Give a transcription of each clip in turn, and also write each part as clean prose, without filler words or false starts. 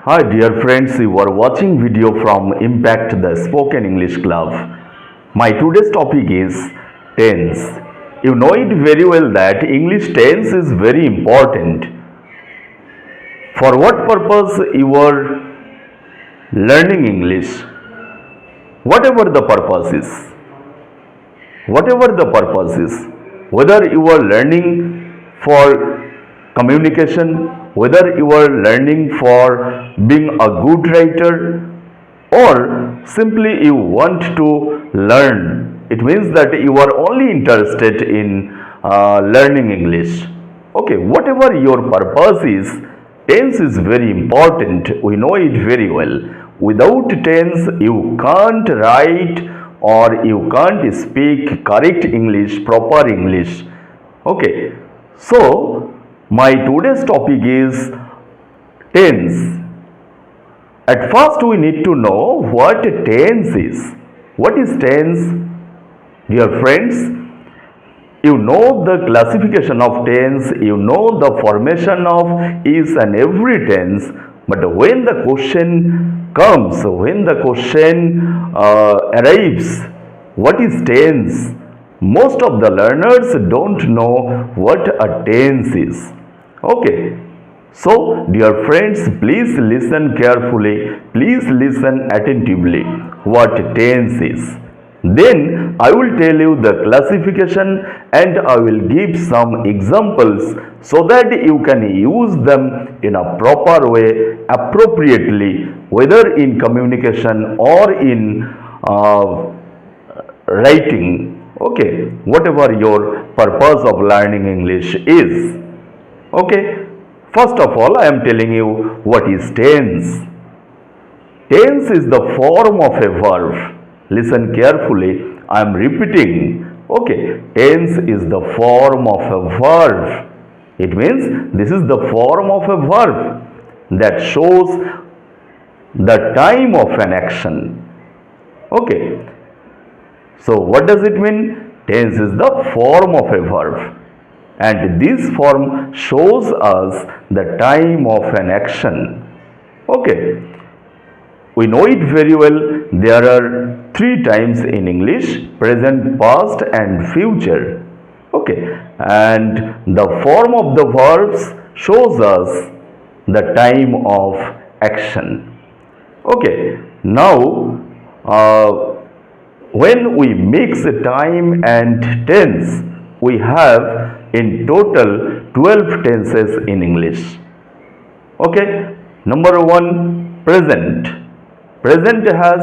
Hi dear friends, you are watching video from Impact the Spoken English Club. My today's topic is tense. You know it very well that English tense is very important. For what purpose you are learning English? Whatever the purpose is, whatever the purpose is, whether you are learning for communication, whether you are learning for being a good writer, or simply you want to learn, it means that you are only interested in learning English. Okay, whatever your purpose is, tense is very important. We know it very well. Without tense you can't write or you can't speak correct English, proper English. Okay, so my today's topic is tense. At first we need to know what tense is. What is tense? Dear friends, you know the classification of tense, you know the formation of each and every tense, but when the question comes, when the question arrives, what is tense? Most of the learners don't know what a tense is. Okay, so dear friends, please listen carefully, please listen attentively what tense is. Then I will tell you the classification and I will give some examples so that you can use them in a proper way, appropriately, whether in communication or in writing. Okay, whatever your purpose of learning English is. Okay, first of all I am telling you what is tense. Tense is the form of a verb. Listen carefully, I am repeating. Okay, tense is the form of a verb. It means this is the form of a verb that shows the time of an action. Okay, so what does it mean? Tense is the form of a verb, and this form shows us the time of an action. Okay, we know it very well. There are three times in English: present, past and future. Okay, and the form of the verbs shows us the time of action. Okay, now when we mix time and tense, we have in total 12 tenses in English. Okay, number one, present. Present has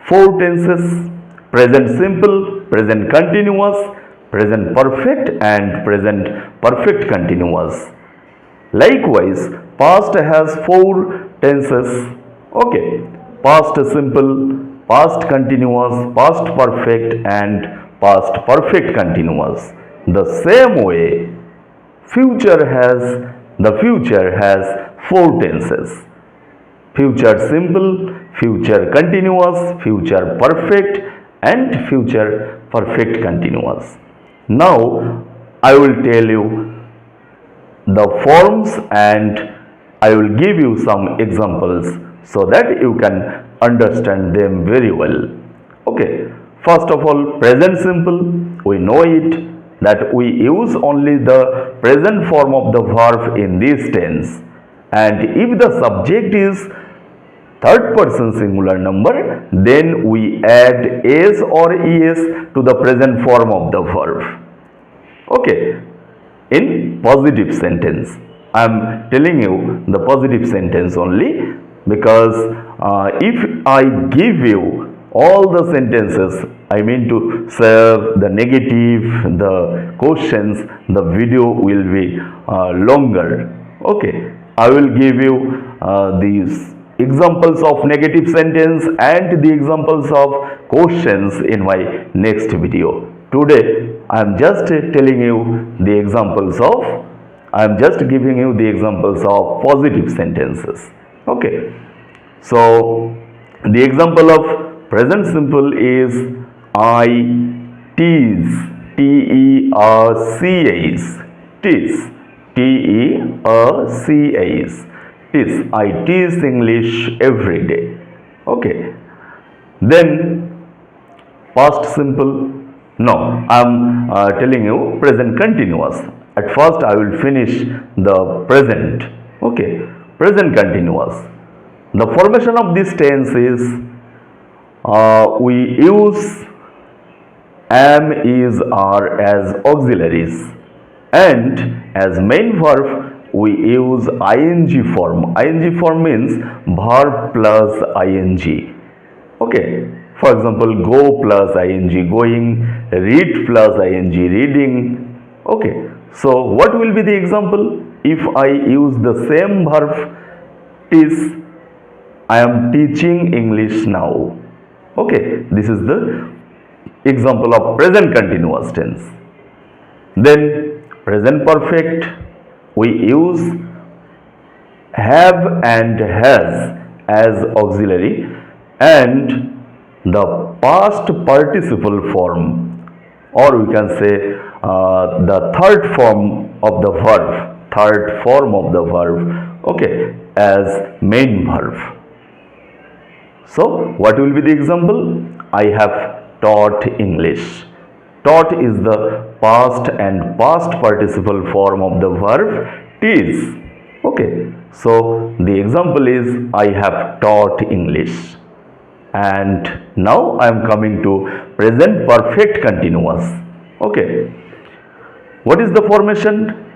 4 tenses: present simple, present continuous, present perfect and present perfect continuous. Likewise, past has 4 tenses. Okay, past simple, past continuous, past perfect and past perfect continuous. The same way, the future has 4 tenses: future simple, future continuous, future perfect and future perfect continuous. Now I will tell you the forms and I will give you some examples so that you can understand them very well. Okay, first of all, present simple. We know it that we use only the present form of the verb in this tense, and if the subject is third person singular number, then we add s or es to the present form of the verb. Okay, in positive sentence, I am telling you the positive sentence only, because if I give you all the sentences, I mean to say the negative, the questions, the video will be longer. Okay, I will give you these examples of negative sentence and the examples of questions in my next video. Today I am just telling you the examples of, I am just giving you the examples of positive sentences. Okay, so the example of present simple is I tease, T-E-A-C-E-S, tease, T-E-A-C-E-S, Teach. I teach English every day. Okay. Then past simple. No, I'm telling you present continuous. At first I will finish the present. Okay. Present continuous. The formation of this tense is we use am, is, are as auxiliaries, and as main verb we use ing form. Ing form means verb plus ing. Okay. For example, go plus ing, going, read plus ing, reading. Okay. So what will be the example? If I use the same verb, is, I am teaching English now. Okay. This is the example of present continuous tense. Then present perfect, we use have and has as auxiliary, and the past participle form, or we can say the third form of the verb, okay, as main verb. So what will be the example? I have taught English. Taught is the past and past participle form of the verb teach. Okay. So the example is I have taught English. And now I am coming to present perfect continuous. Okay. What is the formation?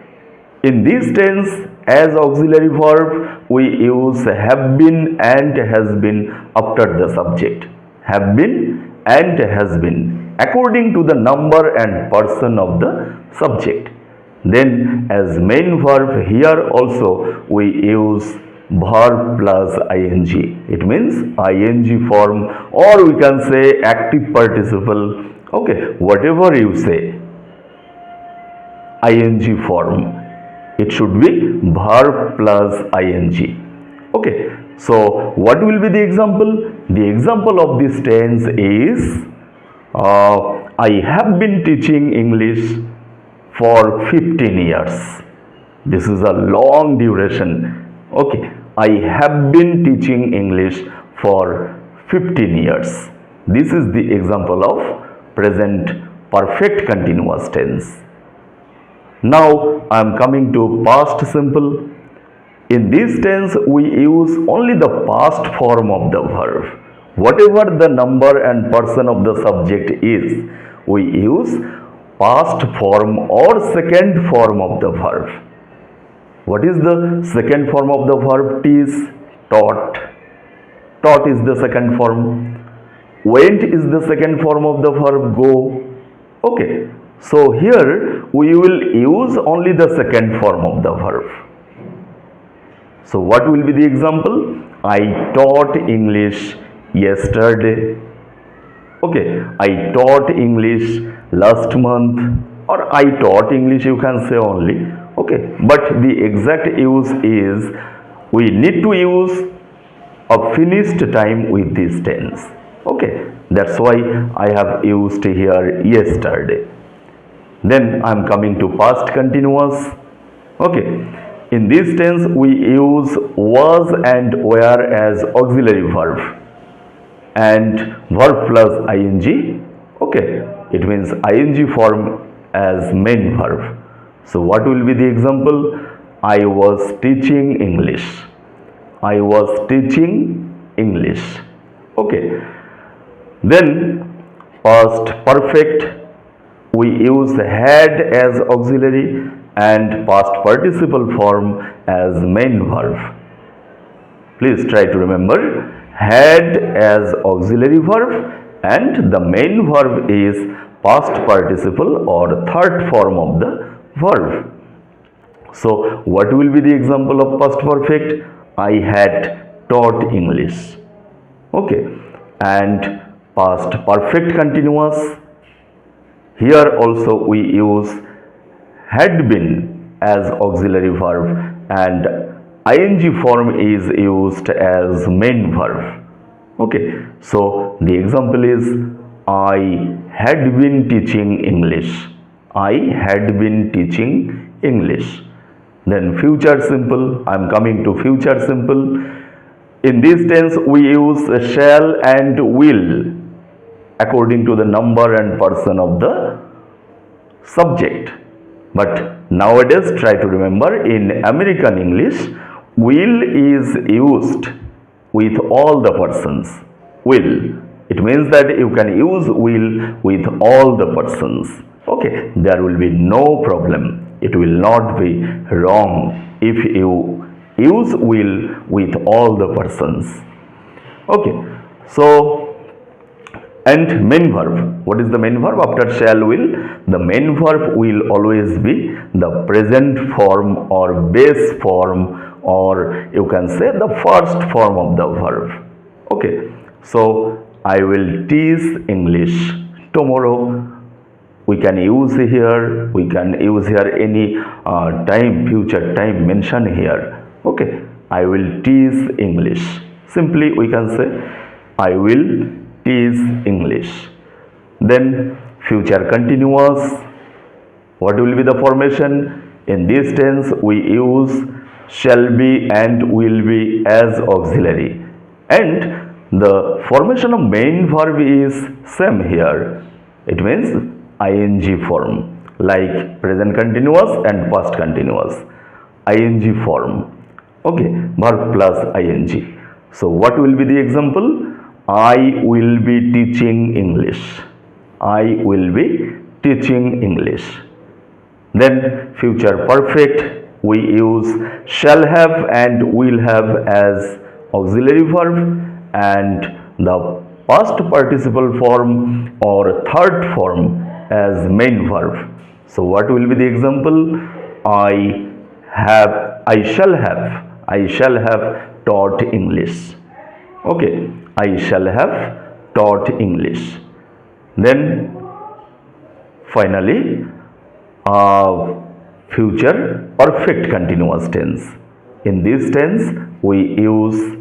In this tense, as auxiliary verb, we use have been and has been after the subject. Have been and has been according to the number and person of the subject. Then as main verb, here also we use verb plus ing. It means ing form, or we can say active participle. Okay, whatever you say, ing form. It should be verb plus ing. Okay. So what will be the example? The example of this tense is I have been teaching English for 15 years. This is a long duration. Okay. I have been teaching English for 15 years. This is the example of present perfect continuous tense. Now I am coming to past simple. In this tense we use only the past form of the verb. Whatever the number and person of the subject is, we use past form or second form of the verb. What is the second form of the verb? Teach, taught. Taught is the second form. Went is the second form of the verb go. Okay. So here we will use only the second form of the verb. So what will be the example? I taught English yesterday. Okay, I taught English last month, or I taught English, you can say only. Okay, but the exact use is we need to use a finished time with this tense. Okay, that's why I have used here yesterday. Then I am coming to past continuous. Okay. In this tense we use was and were as auxiliary verb and verb plus ing. Okay. It means ing form as main verb. So what will be the example? I was teaching English. I was teaching English. Okay. Then past perfect, we use had as auxiliary and past participle form as main verb. Please try to remember, had as auxiliary verb and the main verb is past participle or third form of the verb. So what will be the example of past perfect? I had taught English. Okay. And past perfect continuous, here also we use had been as auxiliary verb and ing form is used as main verb. Okay. So the example is I had been teaching English. I had been teaching English. Then future simple, I am coming to future simple. In this tense we use shall and will according to the number and person of the subject. But nowadays try to remember, in American English will is used with all the persons. Will, it means that you can use will with all the persons. Okay, there will be no problem. It will not be wrong if you use will with all the persons. Okay, so and main verb. What is the main verb after shall will? The main verb will always be the present form or base form, or you can say the first form of the verb. Okay, so I will teach English tomorrow. We can use here any time, future time mention here. Okay, I will teach English. Simply we can say I will teach English. Then future continuous, what will be the formation? In this tense we use shall be and will be as auxiliary, and the formation of main verb is same here. It means ing form, like present continuous and past continuous. Ing form. Okay, verb plus ing. So what will be the example? I will be teaching English. I will be teaching English. Then future perfect, we use shall have and will have as auxiliary verb, and the past participle form or third form as main verb. So what will be the example? I shall have taught English. Okay, I shall have taught English. Then finally, future perfect continuous tense. In this tense we use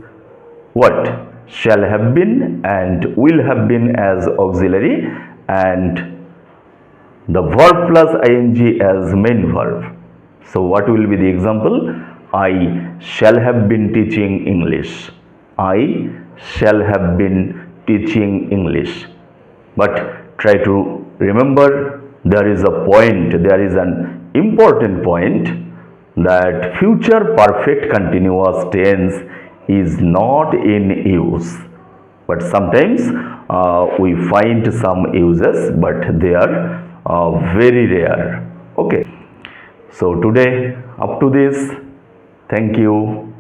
what? Shall have been and will have been as auxiliary, and the verb plus ing as main verb. So what will be the example? I shall have been teaching English. I shall have been teaching English. But try to remember, there is a point, there is an important point, that future perfect continuous tense is not in use. But sometimes we find some uses, but they are very rare. Okay. So today up to this. Thank you.